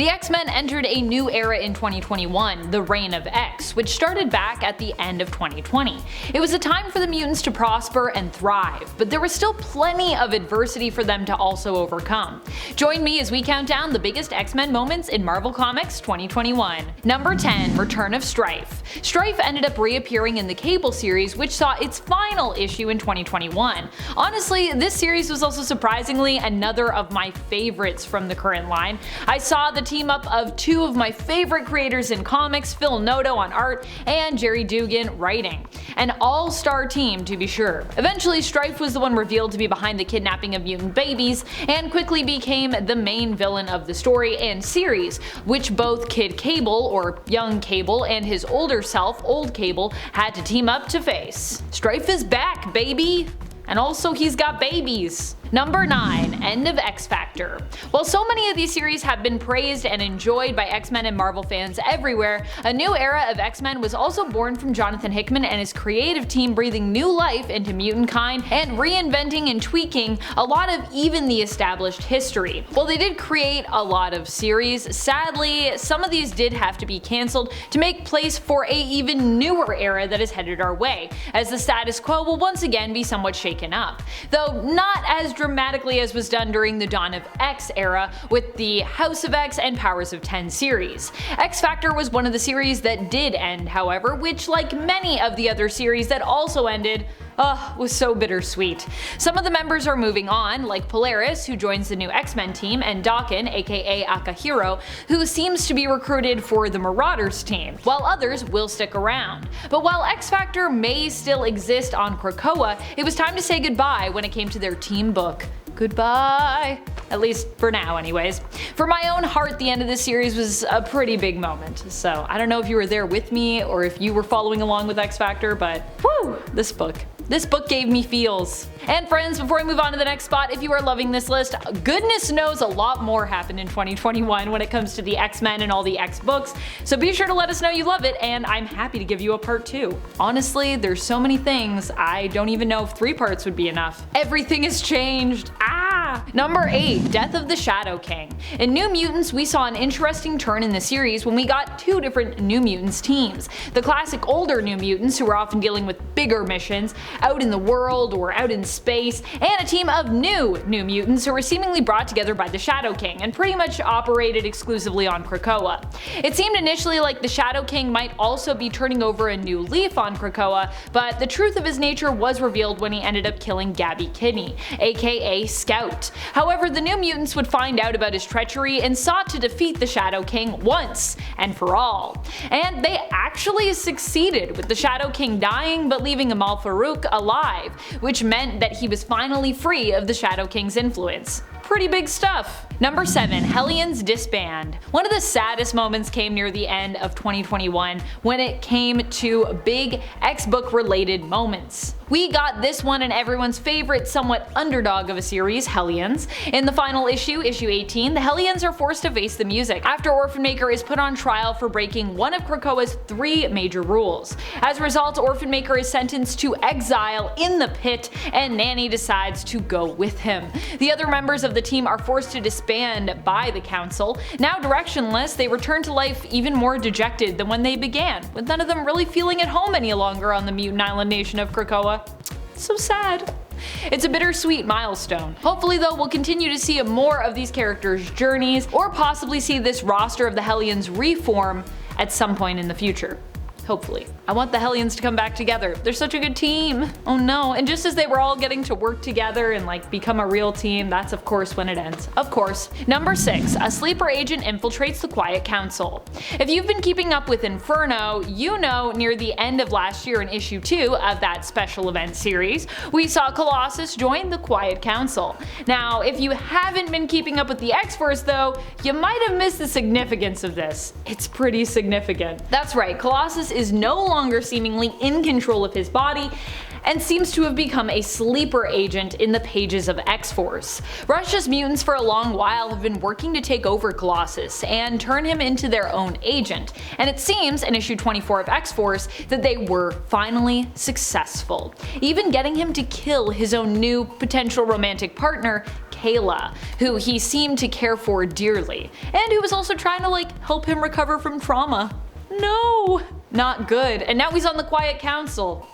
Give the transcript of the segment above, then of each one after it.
The X-Men entered a new era in 2021, the Reign of X, which started back at the end of 2020. It was a time for the mutants to prosper and thrive, but there was still plenty of adversity for them to also overcome. Join me as we count down the biggest X-Men moments in Marvel Comics 2021. Number 10. Return of Stryfe. Stryfe ended up reappearing in the Cable series, which saw its final issue in 2021. Honestly, this series was also surprisingly another of my favorites from the current line. I saw the team up of two of my favorite creators in comics, Phil Noto on art and Jerry Dugan writing. An all-star team, to be sure. Eventually, Stryfe was the one revealed to be behind the kidnapping of mutant babies, and quickly became the main villain of the story and series, which both Kid Cable, or Young Cable, and his older self, Old Cable, had to team up to face. Stryfe is back, baby! And also he's got babies. Number 9. End of X Factor. While so many of these series have been praised and enjoyed by X-Men and Marvel fans everywhere, a new era of X-Men was also born from Jonathan Hickman and his creative team, breathing new life into mutant kind and reinventing and tweaking a lot of even the established history. While they did create a lot of series, sadly, some of these did have to be cancelled to make place for a even newer era that is headed our way, as the status quo will once again be somewhat shaken up. Though not as dramatically as was done during the Dawn of X era with the House of X and Powers of 10 series. X Factor was one of the series that did end, however, which, like many of the other series that also ended, was so bittersweet. Some of the members are moving on, like Polaris, who joins the new X-Men team, and Daken, aka Akahiro, who seems to be recruited for the Marauders team, while others will stick around. But while X Factor may still exist on Krakoa, it was time to say goodbye when it came to their team book. Goodbye. At least for now, anyways. For my own heart, the end of this series was a pretty big moment, so I don't know if you were there with me or if you were following along with X Factor, but whew, this book gave me feels. And friends, before we move on to the next spot, if you are loving this list, goodness knows a lot more happened in 2021 when it comes to the X-Men and all the X books, so be sure to let us know you love it, and I'm happy to give you a part 2. Honestly, there's so many things, I don't even know if 3 parts would be enough. Everything has changed. Number 8. Death of the Shadow King. In New Mutants, we saw an interesting turn in the series when we got 2 different New Mutants teams. The classic older New Mutants, who were often dealing with bigger missions, out in the world or out in space, and a team of New Mutants who were seemingly brought together by the Shadow King and pretty much operated exclusively on Krakoa. It seemed initially like the Shadow King might also be turning over a new leaf on Krakoa, but the truth of his nature was revealed when he ended up killing Gabby Kidney, aka Scout. However, the New Mutants would find out about his treachery and sought to defeat the Shadow King once and for all. And they actually succeeded, with the Shadow King dying but leaving Amal Farouk alive, which meant that he was finally free of the Shadow King's influence. Pretty big stuff. Number 7. Hellions Disband. One of the saddest moments came near the end of 2021 when it came to big X-book related moments. We got this one and everyone's favorite somewhat underdog of a series, Hellions. In the final issue, issue 18, the Hellions are forced to face the music after Orphan Maker is put on trial for breaking one of Krakoa's 3 major rules. As a result, Orphan Maker is sentenced to exile in the pit, and Nanny decides to go with him. The other members of the team are forced to disband by the council. Now directionless, they return to life even more dejected than when they began, with none of them really feeling at home any longer on the mutant island nation of Krakoa. So sad. It's a bittersweet milestone. Hopefully though, we'll continue to see more of these characters' journeys, or possibly see this roster of the Hellions reform at some point in the future. Hopefully. I want the Hellions to come back together. They're such a good team. Oh no. And just as they were all getting to work together and become a real team, that's of course when it ends. Of course. Number 6. A sleeper agent infiltrates the Quiet Council. If you've been keeping up with Inferno, you know near the end of last year in issue 2 of that special event series, we saw Colossus join the Quiet Council. Now, if you haven't been keeping up with the X-Force though, you might have missed the significance of this. It's pretty significant. That's right, Colossus is no longer seemingly in control of his body, and seems to have become a sleeper agent in the pages of X-Force. Russia's mutants for a long while have been working to take over Colossus and turn him into their own agent, and it seems in issue 24 of X-Force that they were finally successful, even getting him to kill his own new potential romantic partner, Kayla, who he seemed to care for dearly, and who was also trying to help him recover from trauma. No! Not good. And now he's on the Quiet Council.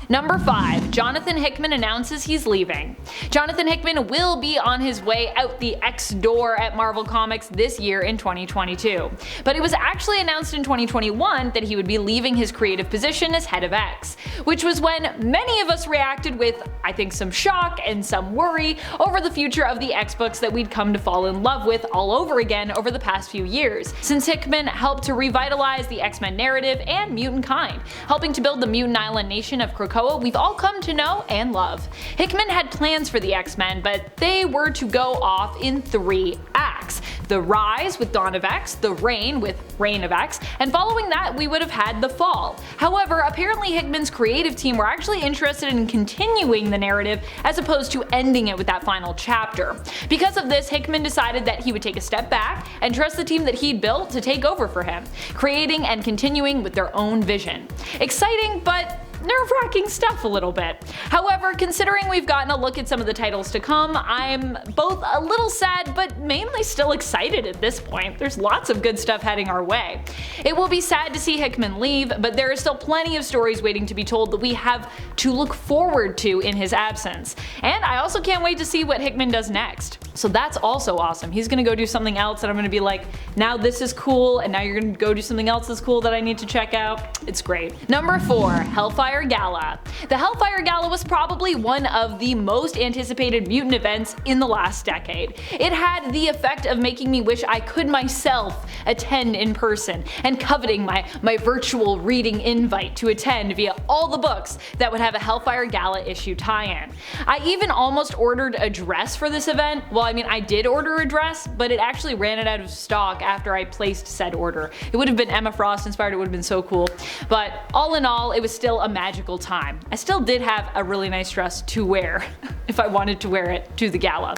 Number 5. Jonathan Hickman announces he's leaving. Jonathan Hickman will be on his way out the X door at Marvel Comics this year in 2022. But it was actually announced in 2021 that he would be leaving his creative position as head of X, which was when many of us reacted with, I think, some shock and some worry over the future of the X books that we'd come to fall in love with all over again over the past few years, since Hickman helped to revitalize the X-Men narrative and mutant kind, helping to build the mutant island nation of Krakoa we've all come to know and love. Hickman had plans for the X-Men, but they were to go off in 3 acts. The Rise with Dawn of X, the Reign with Reign of X, and following that we would have had the Fall. However, apparently Hickman's creative team were actually interested in continuing the narrative as opposed to ending it with that final chapter. Because of this, Hickman decided that he would take a step back and trust the team that he'd built to take over for him, creating and continuing with their own vision. Exciting, but nerve-wracking stuff a little bit. However, considering we've gotten a look at some of the titles to come, I'm both a little sad but mainly still excited at this point. There's lots of good stuff heading our way. It will be sad to see Hickman leave, but there are still plenty of stories waiting to be told that we have to look forward to in his absence. And I also can't wait to see what Hickman does next. So that's also awesome. He's gonna go do something else and I'm gonna be like, now this is cool, and now you're gonna go do something else that's cool that I need to check out. It's great. Number 4. Hellfire Gala. The Hellfire Gala was probably one of the most anticipated mutant events in the last decade. It had the effect of making me wish I could myself attend in person, and coveting my virtual reading invite to attend via all the books that would have a Hellfire Gala issue tie-in. I even almost ordered a dress for this event. Well, I mean, I did order a dress, but it actually ran it out of stock after I placed said order. It would have been Emma Frost inspired, it would have been so cool. But all in all, it was still a magical time. I still did have a really nice dress to wear if I wanted to wear it to the gala.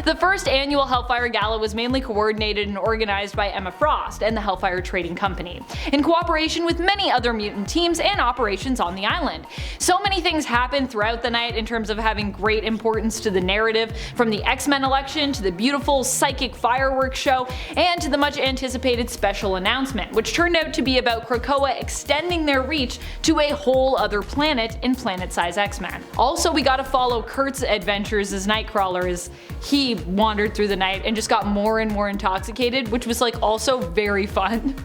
The first annual Hellfire Gala was mainly coordinated and organized by Emma Frost and the Hellfire Trading Company, in cooperation with many other mutant teams and operations on the island. So many things happened throughout the night in terms of having great importance to the narrative, from the X-Men election to the beautiful psychic fireworks show, and to the much anticipated special announcement, which turned out to be about Krakoa extending their reach to a whole other planet in Planet-Size X-Men. Also, we got to follow Kurt's adventures as Nightcrawler as he wandered through the night and just got more and more intoxicated, which was also very fun.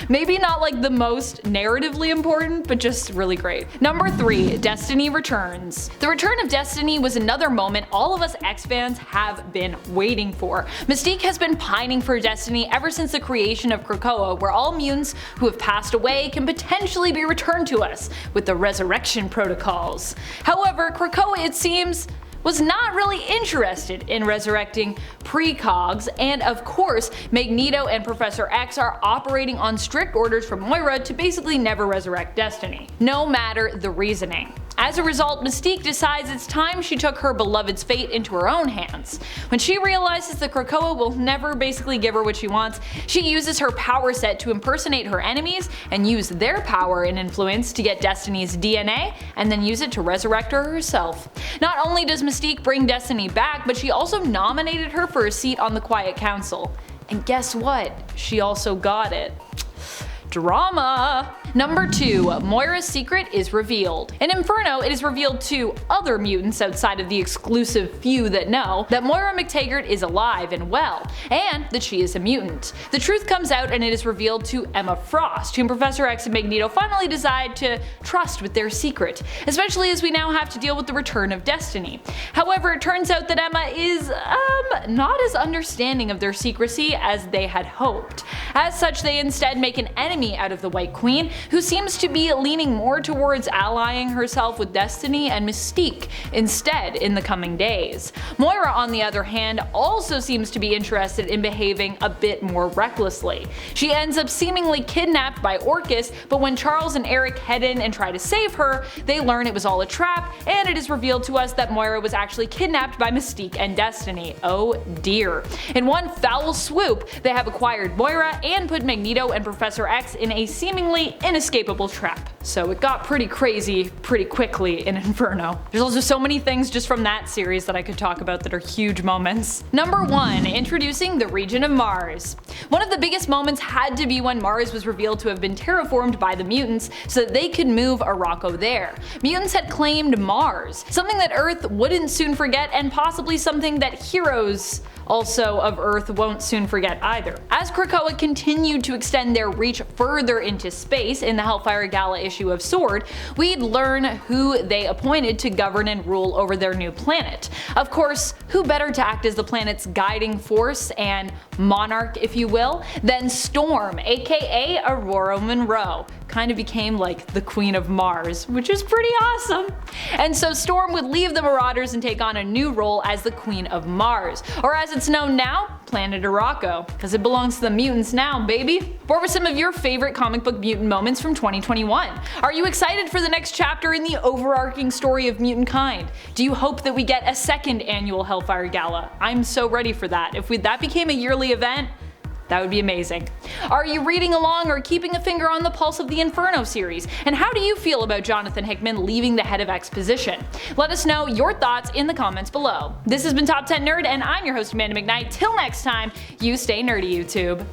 Maybe not the most narratively important, but just really great. Number 3. Destiny returns. The return of Destiny was another moment all of us X fans have been waiting for. Mystique has been pining for Destiny ever since the creation of Krakoa, where all mutants who have passed away can potentially be returned to us with the resurrection protocols. However, Krakoa, it seems, was not really interested in resurrecting precogs, and of course Magneto and Professor X are operating on strict orders from Moira to basically never resurrect Destiny, no matter the reasoning. As a result, Mystique decides it's time she took her beloved's fate into her own hands. When she realizes that Krakoa will never basically give her what she wants, she uses her power set to impersonate her enemies and use their power and influence to get Destiny's DNA and then use it to resurrect her herself. Not only does Mystique bring Destiny back, but she also nominated her for a seat on the Quiet Council. And guess what? She also got it. Drama! Number 2. Moira's secret is revealed. In Inferno, it is revealed to other mutants outside of the exclusive few that know that Moira McTaggart is alive and well, and that she is a mutant. The truth comes out and it is revealed to Emma Frost, whom Professor X and Magneto finally decide to trust with their secret, especially as we now have to deal with the return of Destiny. However, it turns out that Emma is, not as understanding of their secrecy as they had hoped. As such, they instead make an enemy enemy out of the White Queen, who seems to be leaning more towards allying herself with Destiny and Mystique instead in the coming days. Moira, on the other hand, also seems to be interested in behaving a bit more recklessly. She ends up seemingly kidnapped by Orcus, but when Charles and Eric head in and try to save her, they learn it was all a trap, and it is revealed to us that Moira was actually kidnapped by Mystique and Destiny. Oh dear. In one foul swoop, they have acquired Moira and put Magneto and Professor X in a seemingly inescapable trap. So it got pretty crazy pretty quickly in Inferno. There's also so many things just from that series that I could talk about that are huge moments. Number 1. Introducing the Regent of Mars. One of the biggest moments had to be when Mars was revealed to have been terraformed by the mutants so that they could move Arakko there. Mutants had claimed Mars, something that Earth wouldn't soon forget, and possibly something that heroes also of Earth won't soon forget either. As Krakoa continued to extend their reach further into space in the Hellfire Gala issue of S.W.O.R.D., we'd learn who they appointed to govern and rule over their new planet. Of course, who better to act as the planet's guiding force and monarch, if you will, than Storm, aka Aurora Monroe. Kind of became like the Queen of Mars, which is pretty awesome. And so Storm would leave the Marauders and take on a new role as the Queen of Mars, or as it's known now, Planet Arakko, because it belongs to the mutants now, baby. What were some of your favorite comic book mutant moments from 2021? Are you excited for the next chapter in the overarching story of mutant kind? Do you hope that we get a second annual Hellfire Gala? I'm so ready for that. If that became a yearly event, that would be amazing. Are you reading along or keeping a finger on the pulse of the Inferno series? And how do you feel about Jonathan Hickman leaving the head of X position? Let us know your thoughts in the comments below. This has been Top 10 Nerd, and I'm your host Amanda McKnight. Till next time, you stay nerdy, YouTube.